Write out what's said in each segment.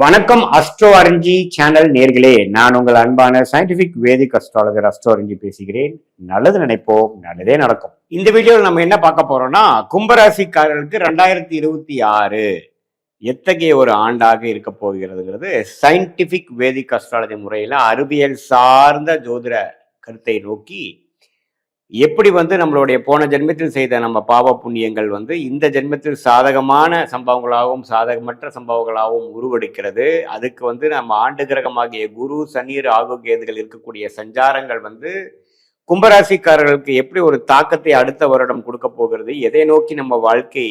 வணக்கம் astro அரஞ்சி channel நேர்களே, நான் உங்கள் அன்பான சயின்டிபிக் வேதிக் அஸ்ட்ராலஜர் அஸ்ட்ரோ அரஞ்சி பேசுகிறேன். நல்லது நினைப்போம், நல்லதே நடக்கும். இந்த வீடியோவில் நம்ம என்ன பார்க்க போறோம்னா, கும்பராசிக்காரர்களுக்கு 2026 எத்தகைய ஒரு ஆண்டாக இருக்க போகிறதுங்கிறது சயின்டிபிக் வேதிக் அஸ்ட்ராலஜி முறையில அறிவியல் சார்ந்த ஜோதிட கருத்தை நோக்கி எப்படி நம்மளுடைய போன ஜென்மத்தில் செய்த நம்ம பாவ புண்ணியங்கள் இந்த ஜென்மத்தில் சாதகமான சம்பவங்களாகவும் சாதகமற்ற சம்பவங்களாகவும் உருவெடுக்கிறது. அதுக்கு நம்ம ஆண்டு கிரகமாகிய குரு, சனி, ராகு, கேதுகள் இருக்கக்கூடிய சஞ்சாரங்கள் கும்பராசிக்காரர்களுக்கு எப்படி ஒரு தாக்கத்தை அடுத்த வருடம் கொடுக்க போகிறது, எதை நோக்கி நம்ம வாழ்க்கை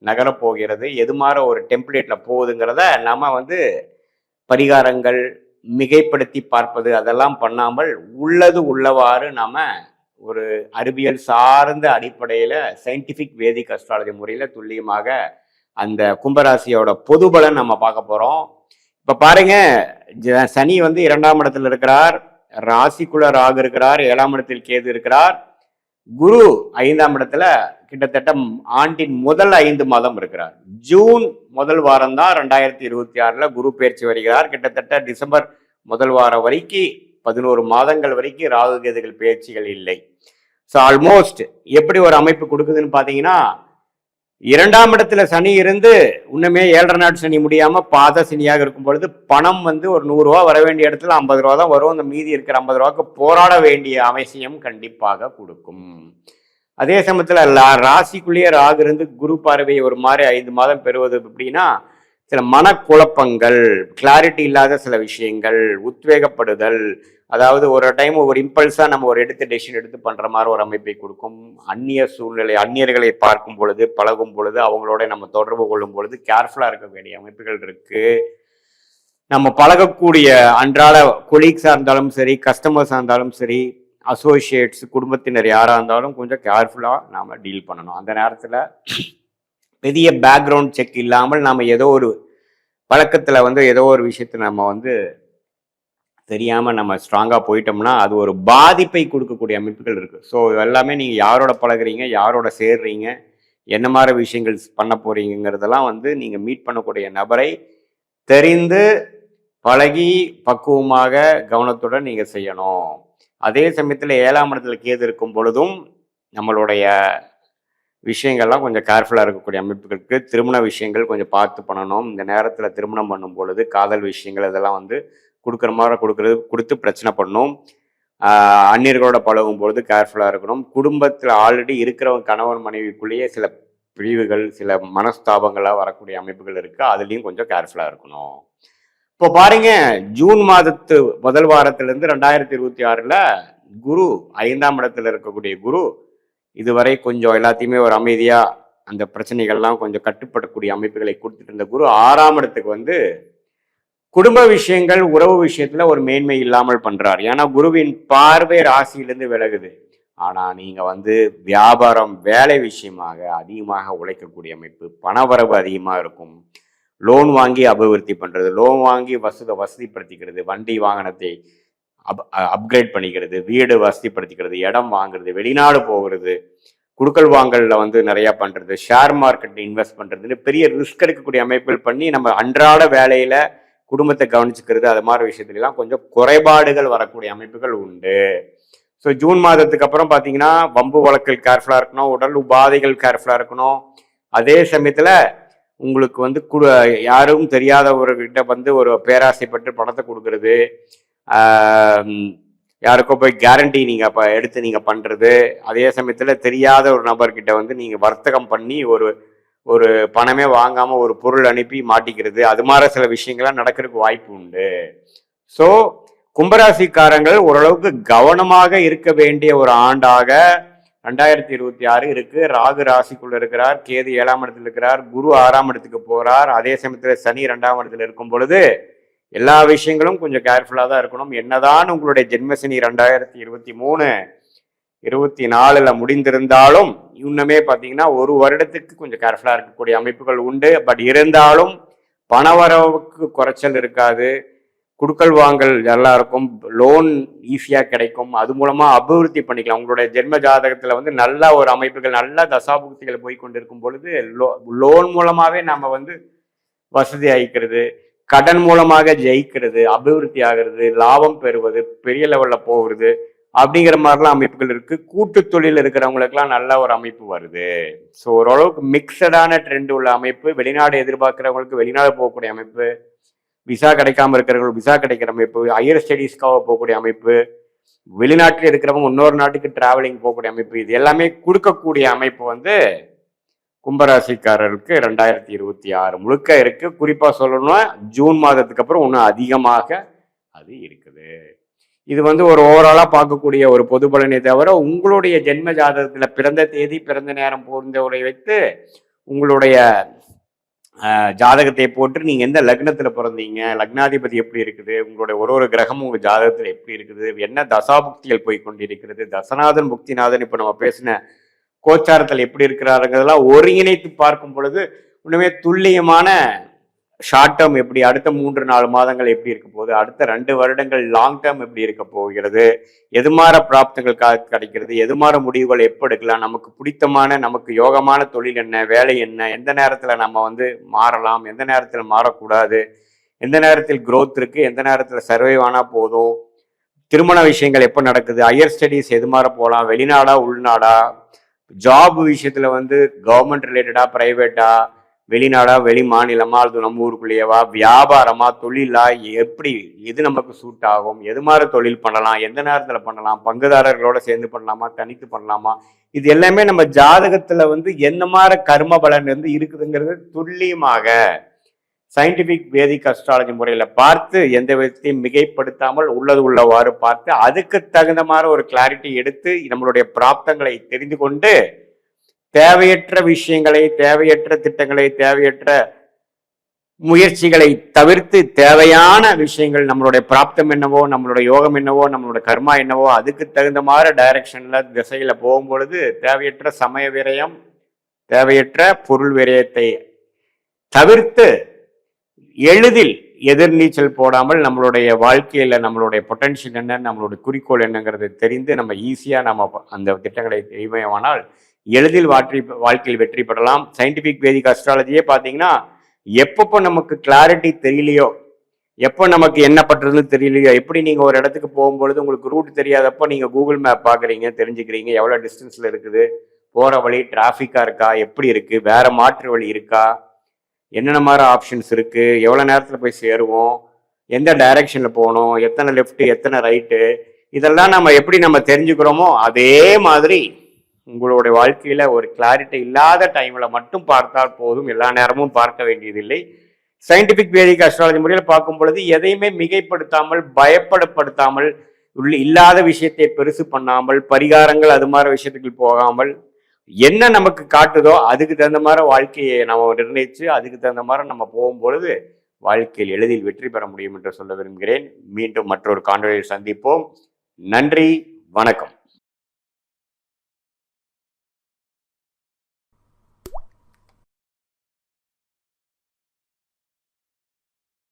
நகரப்போகிறது, எது மாதிரி ஒரு டெம்ப்ளேட்ல போகுதுங்கிறத நாம பரிகாரங்கள் மிகைப்படுத்தி பார்ப்பது அதெல்லாம் பண்ணாமல் உள்ளது உள்ளவாறு நாம ஒரு அறிவியல் சார்ந்த அடிப்படையில சயின்டிபிக் வேதிக் அஸ்ட்ராலஜி முறையில துல்லியமாக அந்த கும்பராசியோட பொது பலன் நம்ம பார்க்க போறோம். இப்ப பாருங்க, சனி 2ஆம் இடத்துல இருக்கிறார், ராசிக்குள்ள ராகு இருக்கிறார், 7ஆம் இடத்தில் கேது இருக்கிறார், குரு 5ஆம் இடத்துல கிட்டத்தட்ட ஆண்டின் முதல் 5 மாதம் இருக்கிறார். ஜூன் முதல் வாரம் தான் 2026 குரு பயிற்சி வருகிறார். கிட்டத்தட்ட டிசம்பர் முதல் வாரம் வரைக்கும் 11 மாதங்கள் வரைக்கும் ராகு கேதுகள் பயிற்சிகள் இல்லை. ஸோ ஆல்மோஸ்ட் எப்படி ஒரு அமைப்பு கொடுக்குதுன்னு பார்த்தீங்கன்னா, 2ஆம் இடத்துல சனி இருந்து இன்னுமே 7.5 நாட் சனி முடியாம பாத சனியாக இருக்கும் பொழுது பணம் ஒரு 100 ரூபா வர வேண்டிய இடத்துல 50 ரூபா தான் வரும். அந்த மீதி இருக்கிற 50 ரூபாய்க்கு போராட வேண்டிய அவசியம் கண்டிப்பாக கொடுக்கும். அதே சமயத்துல ராசிக்குள்ளேயே ராகு இருந்து குரு பார்வை ஒரு மாதிரி 5 மாதம் பெறுவது அப்படின்னா சில மனக்குழப்பங்கள், கிளாரிட்டி இல்லாத சில விஷயங்கள், உத்வேகப்படுதல், அதாவது ஒரு டைம் ஒரு இம்பல்ஸா நம்ம ஒரு டெசிஷன் எடுத்து பண்ற மாதிரி ஒரு அமைப்பை கொடுக்கும். அந்நிய சூழ்நிலை, அந்நியர்களை பார்க்கும் பொழுது, பழகும் பொழுது, அவங்களோட நம்ம தொடர்பு கொள்ளும் பொழுது கேர்ஃபுல்லா இருக்க வேண்டிய அமைப்புகள் இருக்கு. நம்ம பழகக்கூடிய அன்றாட கொலீக்ஸா இருந்தாலும் சரி, கஸ்டமர்ஸா இருந்தாலும் சரி, அசோசியேட்ஸ், குடும்பத்தினர் யாரா இருந்தாலும் கொஞ்சம் கேர்ஃபுல்லா நாம டீல் பண்ணணும். அந்த நேரத்துல பெரிய பேக்ரவுண்ட் செக் இல்லாமல் நாம ஏதோ ஒரு பழக்கத்துல ஏதோ ஒரு விஷயத்தை நம்ம தெரியாம நம்ம ஸ்ட்ராங்கா போயிட்டோம்னா அது ஒரு பாதிப்பை கொடுக்கக்கூடிய அமைப்புகள் இருக்கு. ஸோ எல்லாமே நீங்க யாரோட பழகுறீங்க, யாரோட சேர்றீங்க, என்ன மாதிரி விஷயங்கள் பண்ண போறீங்கிறதெல்லாம் நீங்க மீட் பண்ணக்கூடிய நபரை தெரிந்து பழகி பக்குவமாக கவனத்துடன் நீங்க செய்யணும். அதே சமயத்துல 7ஆம் இடத்துல கேது இருக்கும் பொழுதும் நம்மளுடைய விஷயங்கள்லாம் கொஞ்சம் கேர்ஃபுல்லாக இருக்கக்கூடிய அமைப்புகளுக்கு திருமண விஷயங்கள் கொஞ்சம் பார்த்து பண்ணணும். இந்த நேரத்தில் திருமணம் பண்ணும் பொழுது காதல் விஷயங்கள் இதெல்லாம் கொடுக்குற மாதிரி கொடுத்து பிரச்சனை பண்ணணும். அந்நியர்களோட பழகும் பொழுது கேர்ஃபுல்லாக இருக்கணும். குடும்பத்தில் ஆல்ரெடி இருக்கிறவங்க கணவன் மனைவிக்குள்ளேயே சில பிரிவுகள், சில மனஸ்தாபங்களாக வரக்கூடிய அமைப்புகள் இருக்குது, அதுலேயும் கொஞ்சம் கேர்ஃபுல்லாக இருக்கணும். இப்போ பாருங்க, ஜூன் மாதத்து முதல் வாரத்திலேருந்து 2026 குரு 5ஆம் இடத்துல இருக்கக்கூடிய குரு இதுவரை கொஞ்சம் எல்லாத்தையுமே ஒரு அமைதியா அந்த பிரச்சனைகள்லாம் கொஞ்சம் கட்டுப்படக்கூடிய அமைப்புகளை கொடுத்துட்டு இருந்த குரு 6ஆம் இடத்துக்கு குடும்ப விஷயங்கள், உறவு விஷயத்துல ஒரு மேன்மை இல்லாமல் பண்றார். ஏன்னா குருவின் பார்வை ராசியிலிருந்து விலகுது. ஆனா நீங்க வியாபாரம், வேலை விஷயமாக அதிகமாக உழைக்கக்கூடிய அமைப்பு, பணவரவு அதிகமாக இருக்கும். லோன் வாங்கி அபிவிருத்தி பண்றது, லோன் வாங்கி வசதிப்படுத்திக்கிறது, வண்டி வாகனத்தை அப்கிரேட் பண்ணிக்கிறது, வீடு வசதிப்படுத்திக்கிறது, இடம் வாங்குறது, வெளிநாடு போகிறது, குடுக்கல் வாங்கல்ல நிறைய பண்றது, ஷேர் மார்க்கெட் இன்வெஸ்ட் பண்றதுன்னு பெரிய ரிஸ்க் எடுக்கக்கூடிய அமைப்புகள் பண்ணி நம்ம அன்றாட வேலையில குடும்பத்தை கவனிச்சுக்கிறது, அது மாதிரி விஷயத்துலாம் கொஞ்சம் குறைபாடுகள் வரக்கூடிய அமைப்புகள் உண்டு. ஸோ ஜூன் மாதத்துக்கு அப்புறம் பார்த்தீங்கன்னா வம்பு வழக்கில் கேர்ஃபுல்லா இருக்கணும், உடல் உபாதைகள் கேர்ஃபுல்லா இருக்கணும். அதே சமயத்துல உங்களுக்கு யாரும் தெரியாதவர்கிட்ட ஒரு பேராசைப்பட்டு பணத்தை கொடுக்கறது, யாருக்கோ போய் கேரண்டி நீங்க எடுத்து நீங்க பண்றது, அதே சமயத்துல தெரியாத ஒரு நபர்கிட்ட நீங்க வர்த்தகம் பண்ணி ஒரு பணமே வாங்காம ஒரு பொருள் அனுப்பி மாட்டிக்கிறது, அது மாதிரி சில விஷயங்கள்லாம் நடக்கிறதுக்கு வாய்ப்பு உண்டு. ஸோ கும்பராசிக்காரங்கள் ஓரளவுக்கு கவனமாக இருக்க வேண்டிய ஒரு ஆண்டாக 2026 இருக்கு. ராகு ராசிக்குள்ள இருக்கிறார், கேது 7ஆம் இடத்துல இருக்கிறார், குரு 6ஆம் இடத்துக்கு போறார். அதே சமயத்துல சனி 2ஆம் இடத்துல இருக்கும் பொழுது எல்லா விஷயங்களும் கொஞ்சம் கேர்ஃபுல்லாக தான் இருக்கணும். என்னதான் உங்களுடைய ஜென்மசனி 2023 24 முடிந்திருந்தாலும் இன்னுமே பார்த்தீங்கன்னா ஒரு வருடத்துக்கு கொஞ்சம் கேர்ஃபுல்லாக இருக்கக்கூடிய அமைப்புகள் உண்டு. பட் இருந்தாலும் பணவரவுக்கு குறைச்சல் இருக்காது, குடுக்கல் வாங்கல் நல்லா இருக்கும், லோன் ஈஸியாக கிடைக்கும், அது மூலமா அபிவிருத்தி பண்ணிக்கலாம். உங்களுடைய ஜென்ம ஜாதகத்துல நல்ல ஒரு அமைப்புகள், நல்ல தசாபுக்திகள் போய் கொண்டிருக்கும் பொழுது லோன் மூலமாவே நம்ம வசதி ஆகிக்கிறது, கடன் மூலமாக ஜெயிக்கிறது, அபிவிருத்தி ஆகிறது, லாபம் பெறுவது, பெரிய லெவல்ல போகிறது அப்படிங்கிற மாதிரிலாம் அமைப்புகள் இருக்கு. கூட்டு தொழில் இருக்கிறவங்களுக்குலாம் நல்ல ஒரு அமைப்பு வருது. ஸோ ஓரளவுக்கு மிக்சடான ட்ரெண்ட் உள்ள அமைப்பு. வெளிநாடு எதிர்பார்க்கிறவங்களுக்கு வெளிநாடு போகக்கூடிய அமைப்பு, விசா கிடைக்காம இருக்கிறவங்களுக்கு விசா கிடைக்கிற அமைப்பு, ஹையர் ஸ்டடீஸ்க்காக போகக்கூடிய அமைப்பு, வெளிநாட்டில் இருக்கிறவங்க இன்னொரு நாட்டுக்கு டிராவலிங் போகக்கூடிய அமைப்பு, இது எல்லாமே கொடுக்கக்கூடிய அமைப்பு வந்து கும்பராசிக்காரருக்கு 2026 முழுக்க இருக்கு. குறிப்பா சொல்லணும்னா ஜூன் மாதத்துக்கு அப்புறம் இன்னும் அதிகமாக அது இருக்குது. இது வந்து ஒரு ஓவராலா பார்க்கக்கூடிய ஒரு பொது பலனை தவிர, உங்களுடைய ஜென்ம ஜாதகத்துல பிறந்த தேதி, பிறந்த நேரம் போன்றவரை வைத்து உங்களுடைய ஜாதகத்தை போட்டு நீங்க எந்த லக்னத்துல பிறந்தீங்க, லக்னாதிபதி எப்படி இருக்குது, உங்களுடைய ஒரு கிரகமும் உங்க ஜாதகத்துல எப்படி இருக்குது, என்ன தசாபுக்திகள் போய் கொண்டிருக்கிறது, தசநாதன் புக்திநாதன் இப்ப நம்ம பேசின கோச்சாரத்தில் எப்படி இருக்கிறாருங்கிறதெல்லாம் ஒருங்கிணைத்து பார்க்கும் பொழுது இன்னுமே துல்லியமான ஷார்ட் டேர்ம் எப்படி, அடுத்த 3-4 மாதங்கள் எப்படி இருக்க போகுது, அடுத்த 2 வருடங்கள் லாங் டேர்ம் எப்படி இருக்க போகிறது, எதுமாற பிராப்தங்கள் கிடைக்கிறது, எதுமாற முடிவுகள் எப்போ எடுக்கலாம், நமக்கு பிடித்தமான நமக்கு யோகமான தொழில் என்ன, வேலை என்ன, எந்த நேரத்தில் நம்ம வந்து மாறலாம், எந்த நேரத்தில் மாறக்கூடாது, எந்த நேரத்தில் growth இருக்கு, எந்த நேரத்தில் சர்வைவ் ஆனால் போதும், திருமண விஷயங்கள் எப்போ நடக்குது, ஹையர் ஸ்டடீஸ் எது மாற போகலாம், வெளிநாடா உள்நாடா, ஜாப் விஷயத்துல வந்து கவர்மெண்ட் ரிலேட்டடா, பிரைவேட்டா, வெளிநாடா, வெளி மாநிலமா, அது நம்ம ஊருக்குள்ளேயவா, வியாபாரமா, தொழிலா, எப்படி எது நமக்கு சூட் ஆகும், எது மாதிரி தொழில் பண்ணலாம், எந்த நேரத்துல பண்ணலாம், பங்குதாரர்களோட சேர்ந்து பண்ணலாமா, தனித்து பண்ணலாமா, இது எல்லாமே நம்ம ஜாதகத்துல வந்து என்ன மாதிரி கர்ம பலன் வந்து இருக்குதுங்கிறது துல்லியமாக சயின்டிபிக் வேதிக் அஸ்ட்ராலஜி முறையில பார்த்து எந்த விதத்தையும் மிகைப்படுத்தாமல் உள்ளது உள்ளவாறு பார்த்து அதுக்கு தகுந்த மாதிரி ஒரு கிளாரிட்டி எடுத்து நம்மளுடைய பிராப்தங்களை தெரிந்து கொண்டு தேவையற்ற விஷயங்களை, தேவையற்ற திட்டங்களை, தேவையற்ற முயற்சிகளை தவிர்த்து தேவையான விஷயங்கள், நம்மளுடைய பிராப்தம் என்னவோ, நம்மளுடைய யோகம் என்னவோ, நம்மளுடைய கர்மா என்னவோ, அதுக்கு தகுந்த மாதிரி டைரக்ஷன்ல திசையில போகும்பொழுது தேவையற்ற சமய விரயம், தேவையற்ற பொருள் விரயத்தை தவிர்த்து எளிதில் எதிர்நீச்சல் போடாமல் நம்மளுடைய வாழ்க்கையில நம்மளுடைய பொட்டன்ஷியல் என்ன, நம்மளுடைய குறிக்கோள் என்னங்கிறது தெரிந்து நம்ம ஈஸியா நம்ம அந்த திட்டங்களை தெரியுமானால் எளிதில் வாழ்க்கையில் வெற்றி பெறலாம். சயின்டிபிக் வேதிக் அஸ்ட்ராலஜியே பார்த்தீங்கன்னா எப்பப்போ நமக்கு கிளாரிட்டி தெரியலையோ, எப்போ நமக்கு என்ன பண்றதுன்னு தெரியலையோ, எப்படி நீங்க ஒரு இடத்துக்கு போகும்பொழுது உங்களுக்கு ரூட் தெரியாதப்போ நீங்க கூகுள் மேப் பாக்குறீங்க, தெரிஞ்சுக்கிறீங்க எவ்வளவு டிஸ்டன்ஸ்ல இருக்குது, போற வழி டிராஃபிக்கா இருக்கா, எப்படி இருக்கு, வேற மாற்று வழி இருக்கா, என்னென்ன மாதிரி ஆப்ஷன்ஸ் இருக்கு, எவ்வளவு நேரத்துல போய் சேருவோம், எந்த டைரக்ஷன்ல போகணும், எத்தனை லெஃப்ட் எத்தனை ரைட்டு, இதெல்லாம் நம்ம எப்படி நம்ம தெரிஞ்சுக்கிறோமோ அதே மாதிரி உங்களுடைய வாழ்க்கையில ஒரு கிளாரிட்டி இல்லாத டைம்ல மட்டும் பார்த்தால் போதும், எல்லா நேரமும் பார்க்க வேண்டியதில்லை. சயின்டிபிக் வேதிக் அஸ்ட்ராலஜி முறையில் பார்க்கும் பொழுது எதையுமே மிகைப்படுத்தாமல், பயப்படுத்தாமல், இல்லாத விஷயத்தை பெருசு பண்ணாமல், பரிகாரங்கள் அது மாதிரி விஷயத்துக்கு போகாமல், என்ன நமக்கு காட்டுதோ அதுக்கு தகுந்த மாதிரி வாழ்க்கையை நம்ம நிர்ணயிச்சு அதுக்கு தகுந்த மாதிரி நம்ம போகும்பொழுது வாழ்க்கையில் எளிதில் வெற்றி பெற முடியும் என்று சொல்ல விரும்புகிறேன். மீண்டும் மற்றொரு காணொளியில் சந்திப்போம். நன்றி, வணக்கம்.